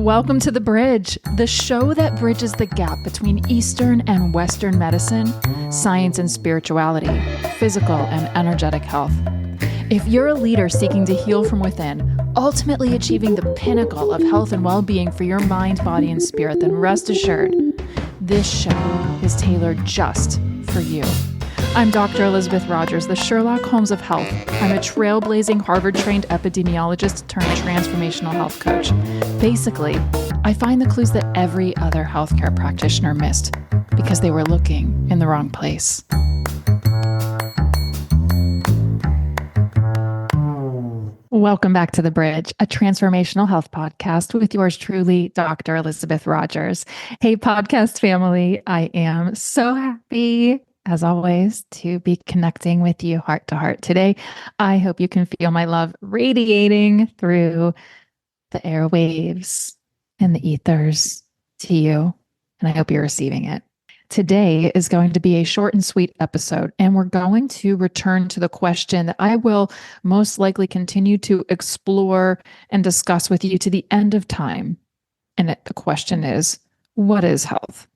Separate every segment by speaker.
Speaker 1: Welcome to The Bridge, the show that bridges the gap between Eastern and Western medicine, science and spirituality, physical and energetic health. If you're a leader seeking to heal from within, ultimately achieving the pinnacle of health and well-being for your mind, body, and spirit, then rest assured, this show is tailored just for you. I'm Dr. Elizabeth Rogers, the Sherlock Holmes of health. I'm a trailblazing Harvard-trained epidemiologist turned transformational health coach. Basically, I find the clues that every other healthcare practitioner missed because they were looking in the wrong place. Welcome back to The Bridge, a transformational health podcast with yours truly, Dr. Elizabeth Rogers. Hey, podcast family, I am so happy, as always, to be connecting with you heart to heart today. I hope you can feel my love radiating through the airwaves and the ethers to you, and I hope you're receiving it. Today is going to be a short and sweet episode, and we're going to return to the question that I will most likely continue to explore and discuss with you to the end of time. And the question is, what is health?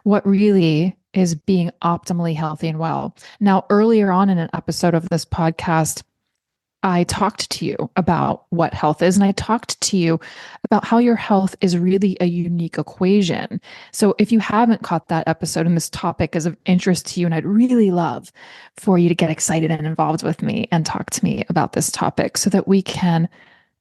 Speaker 1: What really is being optimally healthy and well? Now, earlier on in an episode of this podcast, I talked to you about what health is, and I talked to you about how your health is really a unique equation. So if you haven't caught that episode and this topic is of interest to you, and I'd really love for you to get excited and involved with me and talk to me about this topic so that we can,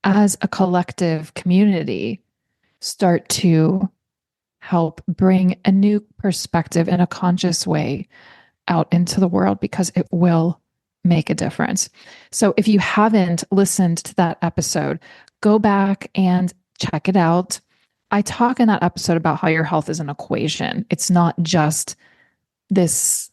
Speaker 1: as a collective community, start to help bring a new perspective in a conscious way out into the world, because it will make a difference. So if you haven't listened to that episode, go back and check it out. I talk in that episode about how your health is an equation. It's not just this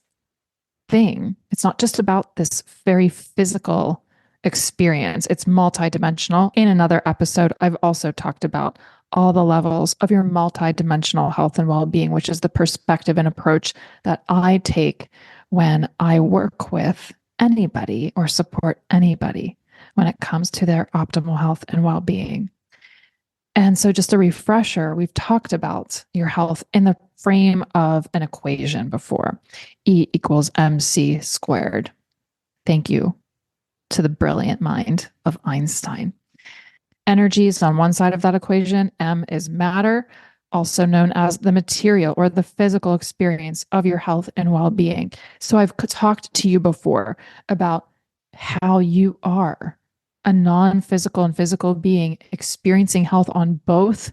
Speaker 1: thing. It's not just about this very physical experience. It's multidimensional. In another episode, I've also talked about all the levels of your multidimensional health and well-being, which is the perspective and approach that I take when I work with anybody or support anybody when it comes to their optimal health and well-being. And so just a refresher, we've talked about your health in the frame of an equation before. E equals MC squared. Thank you to the brilliant mind of Einstein. Energy is on one side of that equation. M is matter, also known as the material or the physical experience of your health and well-being. So I've talked to you before about how you are a non-physical and physical being experiencing health on both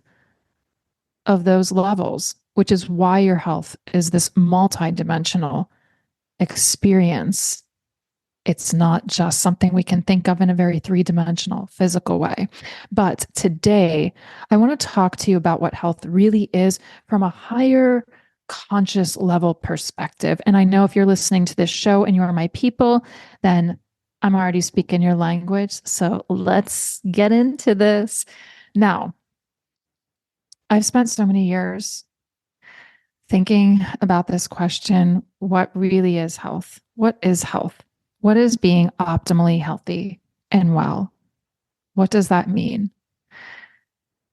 Speaker 1: of those levels, which is why your health is this multidimensional experience. It's not just something we can think of in a very three-dimensional physical way. But today, I want to talk to you about what health really is from a higher conscious level perspective. And I know if you're listening to this show and you are my people, then I'm already speaking your language. So let's get into this. Now, I've spent so many years thinking about this question: what really is health? What is health? What is being optimally healthy and well? What does that mean?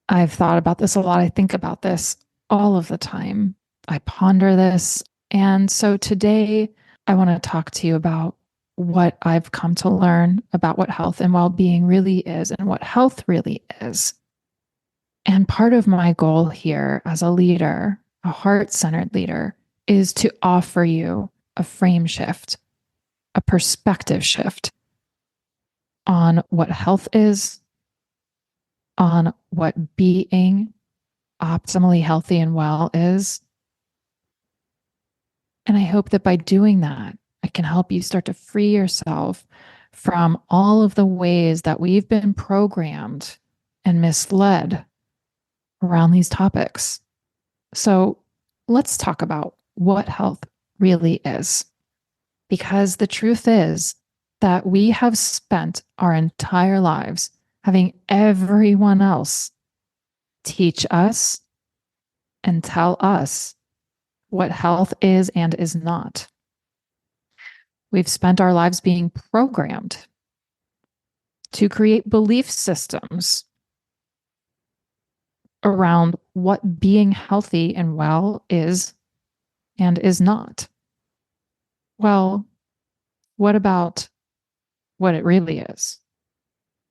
Speaker 1: I've thought about this a lot. I think about this all of the time. I ponder this. And so today I want to talk to you about what I've come to learn about what health and well-being really is and what health really is. And part of my goal here as a leader, a heart-centered leader, is to offer you a frame shift, a perspective shift on what health is, on what being optimally healthy and well is. And I hope that by doing that, I can help you start to free yourself from all of the ways that we've been programmed and misled around these topics. So let's talk about what health really is. Because the truth is that we have spent our entire lives having everyone else teach us and tell us what health is and is not. We've spent our lives being programmed to create belief systems around what being healthy and well is and is not. Well, what about what it really is?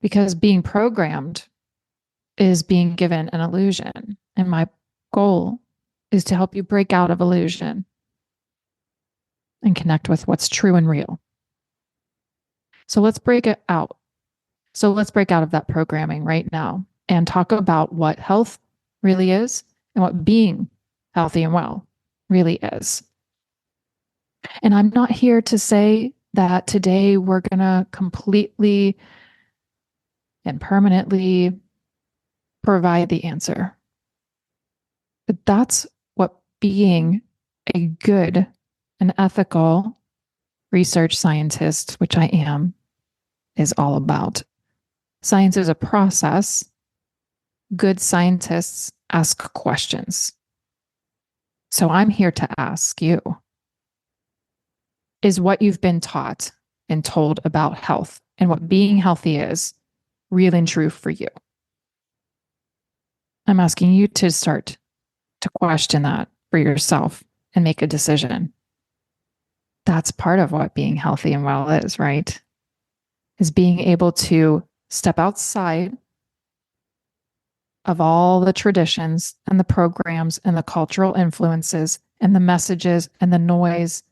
Speaker 1: Because being programmed is being given an illusion. And my goal is to help you break out of illusion and connect with what's true and real. So let's break it out. So let's break out of that programming right now and talk about what health really is and what being healthy and well really is. And I'm not here to say that today we're going to completely and permanently provide the answer. But that's what being a good and ethical research scientist, which I am, is all about. Science is a process. Good scientists ask questions. So I'm here to ask you, is what you've been taught and told about health and what being healthy is real and true for you? I'm asking you to start to question that for yourself and make a decision. That's part of what being healthy and well is, right? Is being able to step outside of all the traditions and the programs and the cultural influences and the messages and the noise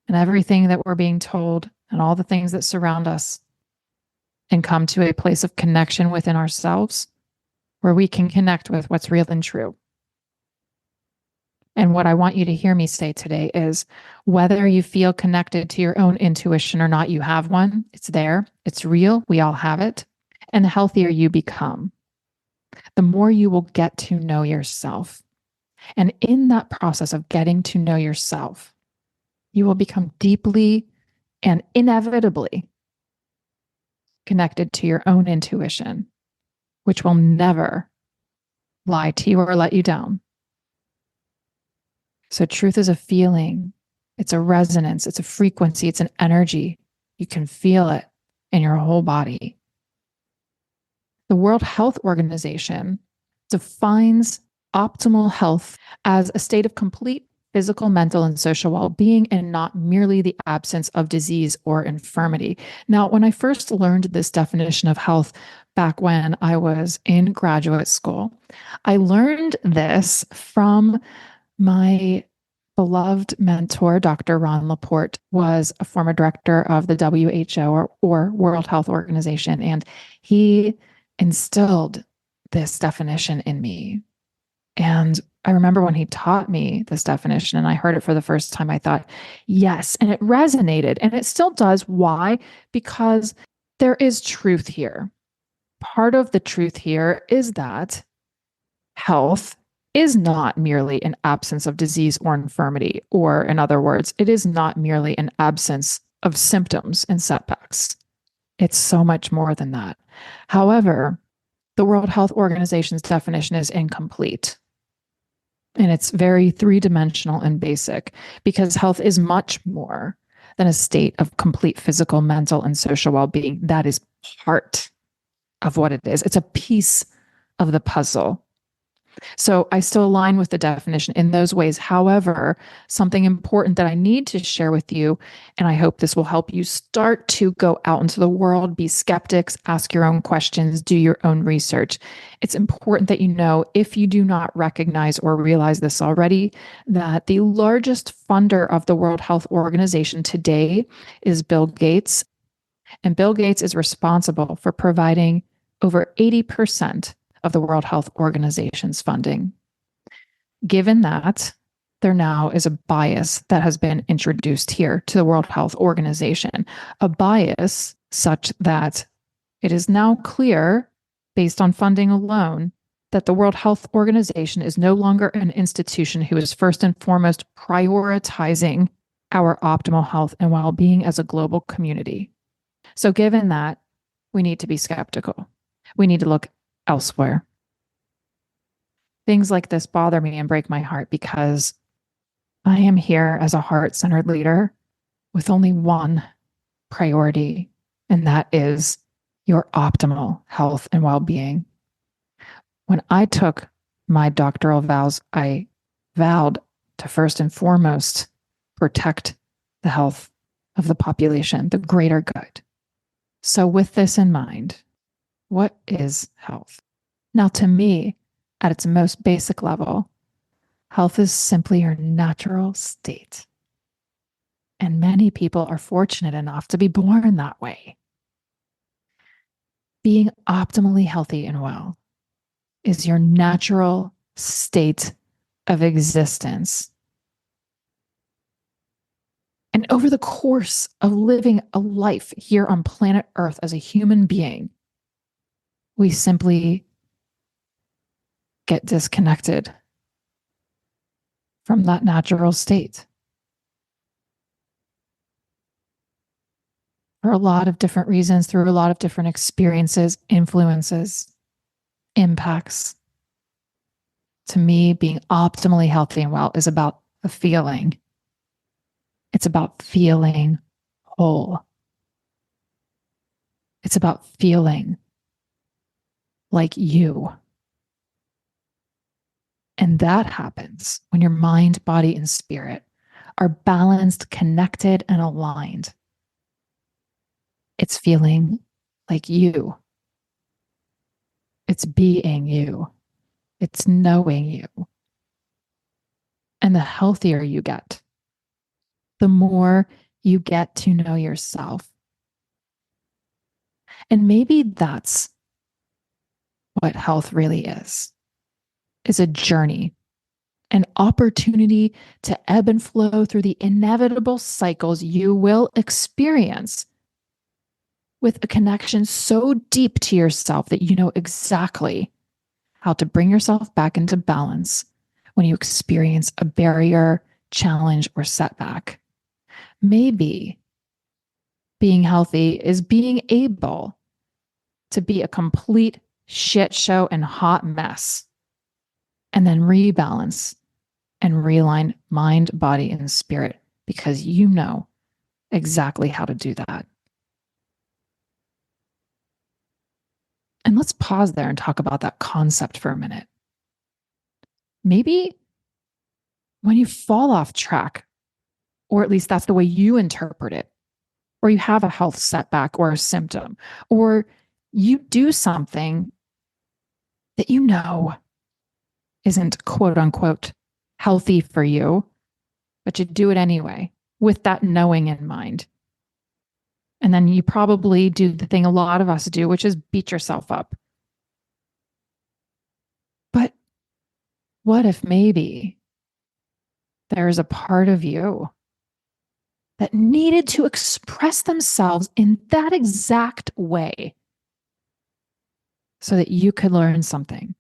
Speaker 1: and everything that we're being told and all the things that surround us, and come to a place of connection within ourselves where we can connect with what's real and true. And what I want you to hear me say today is whether you feel connected to your own intuition or not, you have one. It's there. It's real. We all have it. And the healthier you become, the more you will get to know yourself. And in that process of getting to know yourself, you will become deeply and inevitably connected to your own intuition, which will never lie to you or let you down. So truth is a feeling. It's a resonance. It's a frequency. It's an energy. You can feel it in your whole body. The World Health Organization defines optimal health as a state of complete physical, mental, and social well-being, and not merely the absence of disease or infirmity. Now, when I first learned this definition of health back when I was in graduate school, I learned this from my beloved mentor, Dr. Ron Laporte, was a former director of the WHO or World Health Organization, and he instilled this definition in me. And I remember when he taught me this definition and I heard it for the first time, I thought, yes, and it resonated, and it still does. Why? Because there is truth here. Part of the truth here is that health is not merely an absence of disease or infirmity, or in other words, it is not merely an absence of symptoms and setbacks. It's so much more than that. However, the World Health Organization's definition is incomplete. And it's very three-dimensional and basic, because health is much more than a state of complete physical, mental, and social well-being. That is part of what it is. It's a piece of the puzzle. So I still align with the definition in those ways. However, something important that I need to share with you, and I hope this will help you start to go out into the world, be skeptics, ask your own questions, do your own research. It's important that you know, if you do not recognize or realize this already, that the largest funder of the World Health Organization today is Bill Gates. And Bill Gates is responsible for providing over 80% of the World Health Organization's funding. Given that, there now is a bias that has been introduced here to the World Health Organization, a bias such that it is now clear, based on funding alone, that the World Health Organization is no longer an institution who is first and foremost prioritizing our optimal health and well-being as a global community. So given that, we need to be skeptical. We need to look elsewhere. Things like this bother me and break my heart because I am here as a heart-centered leader with only one priority, and that is your optimal health and well-being. When I took my doctoral vows, I vowed to first and foremost protect the health of the population, the greater good. So, with this in mind, what is health? Now, to me, at its most basic level, health is simply your natural state. And many people are fortunate enough to be born that way. Being optimally healthy and well is your natural state of existence. And over the course of living a life here on planet Earth as a human being, we simply get disconnected from that natural state for a lot of different reasons, through a lot of different experiences, influences, impacts. To me, being optimally healthy and well is about a feeling. It's about feeling whole. It's about feeling like you. And that happens when your mind, body, and spirit are balanced, connected, and aligned. It's feeling like you. It's being you. It's knowing you. And the healthier you get, the more you get to know yourself. And maybe that's what health really is a journey, an opportunity to ebb and flow through the inevitable cycles you will experience with a connection so deep to yourself that you know exactly how to bring yourself back into balance when you experience a barrier, challenge, or setback. Maybe being healthy is being able to be a complete shit show and hot mess, and then rebalance and realign mind, body, and spirit because you know exactly how to do that. And let's pause there and talk about that concept for a minute. Maybe when you fall off track, or at least that's the way you interpret it, or you have a health setback or a symptom, or you do something that you know isn't quote unquote healthy for you, but you do it anyway with that knowing in mind. And then you probably do the thing a lot of us do, which is beat yourself up. But what if maybe there's a part of you that needed to express themselves in that exact way so that you could learn something,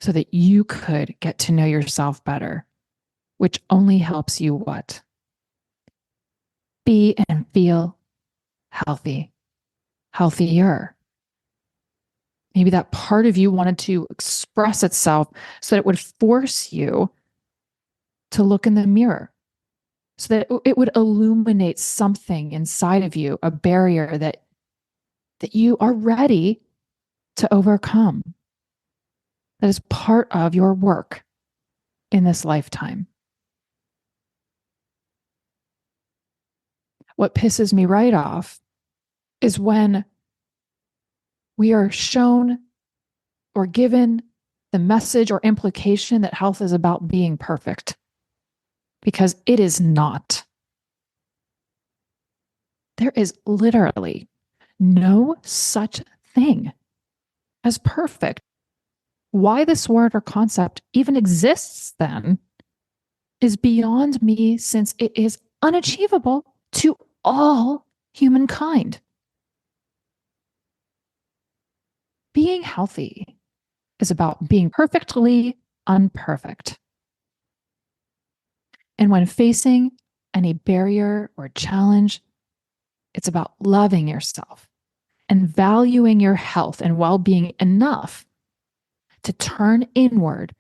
Speaker 1: so that you could get to know yourself better, which only helps you what? Be and feel healthy, healthier. Maybe that part of you wanted to express itself so that it would force you to look in the mirror, so that it would illuminate something inside of you, a barrier that you are ready to overcome. That is part of your work in this lifetime. What pisses me right off is when we are shown or given the message or implication that health is about being perfect, because it is not. There is literally no such thing as perfect. Why this word or concept even exists then is beyond me, since it is unachievable to all humankind. Being healthy is about being perfectly unperfect. And when facing any barrier or challenge, it's about loving yourself and valuing your health and well-being enough to turn inward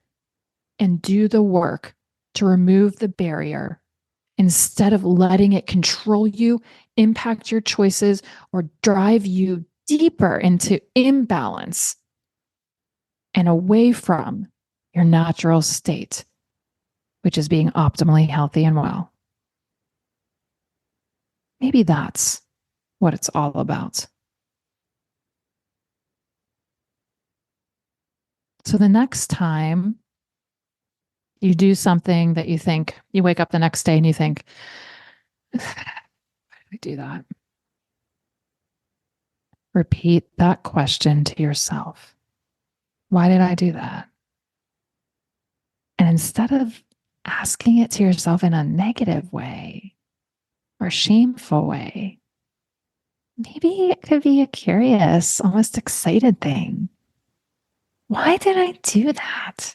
Speaker 1: and do the work to remove the barrier instead of letting it control you, impact your choices, or drive you deeper into imbalance. and away from your natural state, which is being optimally healthy and well. Maybe that's what it's all about. So the next time you do something that you think, you wake up the next day and you think, why did I do that? Repeat that question to yourself. Why did I do that? And instead of asking it to yourself in a negative way or shameful way, maybe it could be a curious, almost excited thing. Why did I do that?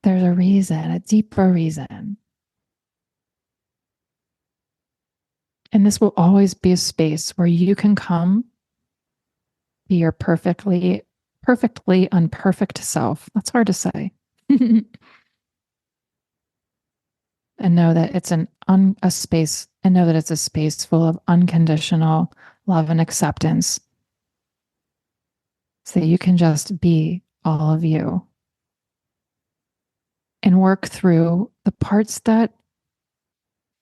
Speaker 1: There's a reason, a deeper reason. And this will always be a space where you can come be your perfectly unperfect self. That's hard to say. And know that it's a space, and know that it's a space full of unconditional love and acceptance. So you can just be all of you and work through the parts that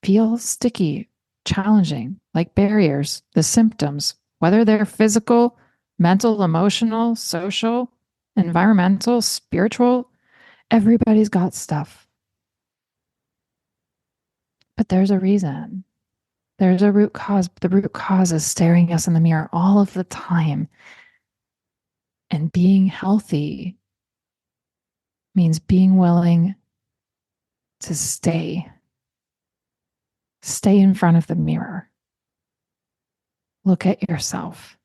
Speaker 1: feel sticky, challenging, like barriers, the symptoms, whether they're physical, mental, emotional, social, environmental, spiritual. Everybody's got stuff. But there's a reason. There's a root cause. The root cause is staring us in the mirror all of the time. And being healthy means being willing to stay in front of the mirror. Look at yourself.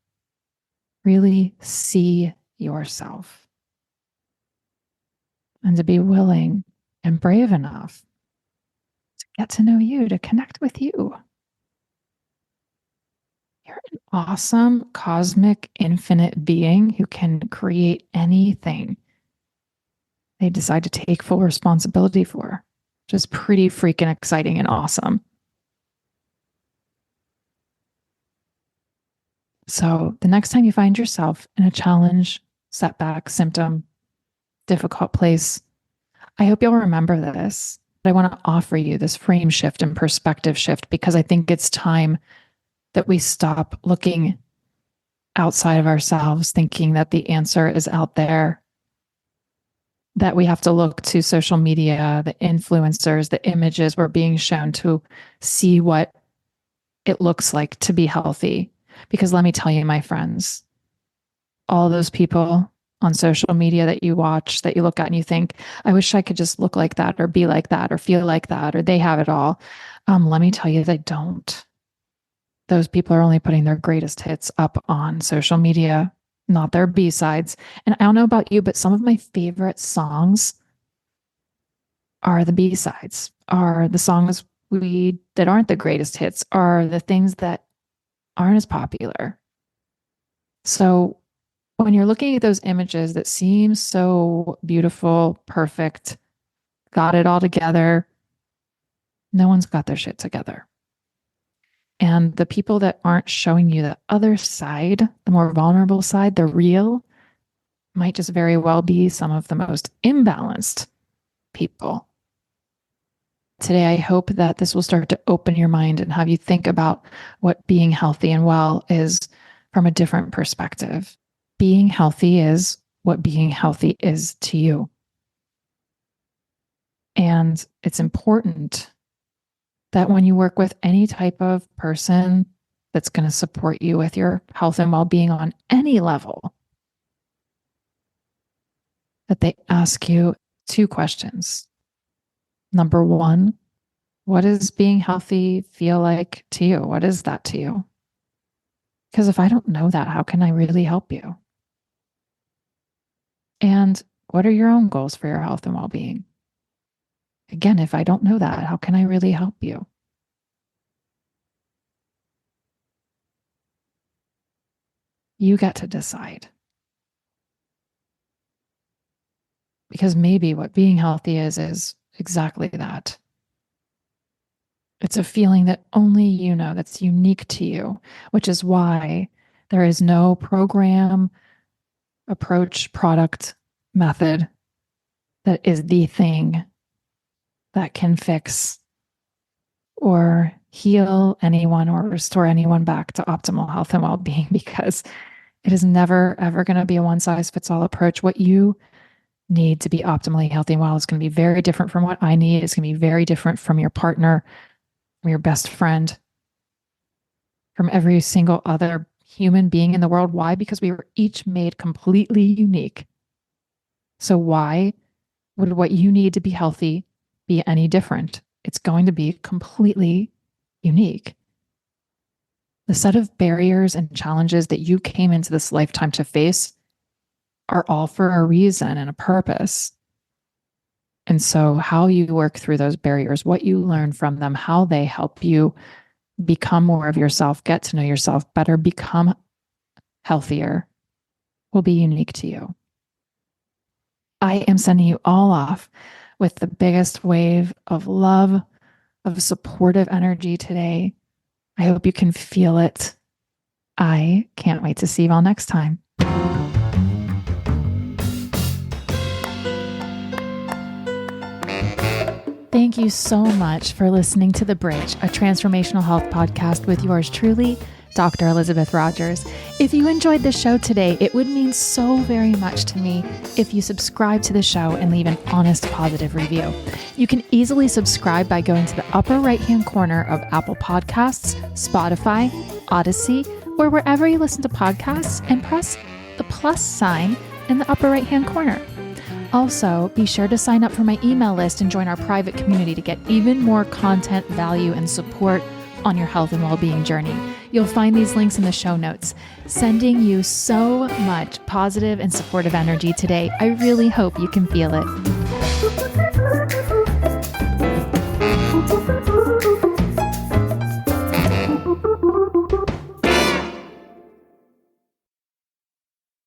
Speaker 1: Really see yourself. And to be willing and brave enough to get to know you, to connect with you. You're an awesome, cosmic, infinite being who can create anything they decide to take full responsibility for, which is pretty freaking exciting and awesome. So the next time you find yourself in a challenge, setback, symptom, difficult place, I hope you'll remember this. I want to offer you this frame shift and perspective shift because I think it's time that we stop looking outside of ourselves, thinking that the answer is out there, that we have to look to social media, the influencers, the images we're being shown to see what it looks like to be healthy. Because let me tell you, my friends, all those people on social media that you watch, that you look at and you think, I wish I could just look like that or be like that or feel like that, or they have it all. Let me tell you, they don't. Those people are only putting their greatest hits up on social media, not their B-sides. And I don't know about you, but some of my favorite songs are the B-sides, are the songs that aren't the greatest hits, are the things that aren't as popular. So when you're looking at those images that seem so beautiful, perfect, got it all together, no one's got their shit together. And the people that aren't showing you the other side, the more vulnerable side, the real, might just very well be some of the most imbalanced people. Today, I hope that this will start to open your mind and have you think about what being healthy and well is from a different perspective. Being healthy is what being healthy is to you. And it's important that when you work with any type of person that's going to support you with your health and well-being on any level, that they ask you two questions. Number one, what does being healthy feel like to you? What is that to you? Because if I don't know that, how can I really help you? And what are your own goals for your health and well-being? Again, if I don't know that, how can I really help you? You get to decide. Because maybe what being healthy is exactly that. It's a feeling that only you know, that's unique to you, which is why There is no program, approach, product, method that is the thing that can fix or heal anyone or restore anyone back to optimal health and well-being, because it is never, ever going to be a one-size-fits-all approach. What you need to be optimally healthy and well is going to be very different from what I need. It's going to be very different from your partner, from your best friend, from every single other human being in the world. Why? Because we were each made completely unique. So why would what you need to be healthy be any different? It's going to be completely unique. The set of barriers and challenges that you came into this lifetime to face are all for a reason and a purpose. And so how you work through those barriers, what you learn from them, how they help you become more of yourself, get to know yourself better, become healthier, will be unique to you. I am sending you all off with the biggest wave of love, of supportive energy today. I hope you can feel it. I can't wait to see you all next time. Thank you so much for listening to The Bridge, a transformational health podcast with yours truly, Dr. Elizabeth Rogers. If you enjoyed the show today, it would mean so very much to me if you subscribe to the show and leave an honest, positive review. You can easily subscribe by going to the upper right-hand corner of Apple Podcasts, Spotify, Odyssey, or wherever you listen to podcasts, and press the plus sign in the upper right-hand corner. Also, be sure to sign up for my email list and join our private community to get even more content, value, and support on your health and well-being journey. You'll find these links in the show notes. Sending you so much positive and supportive energy today. I really hope you can feel it.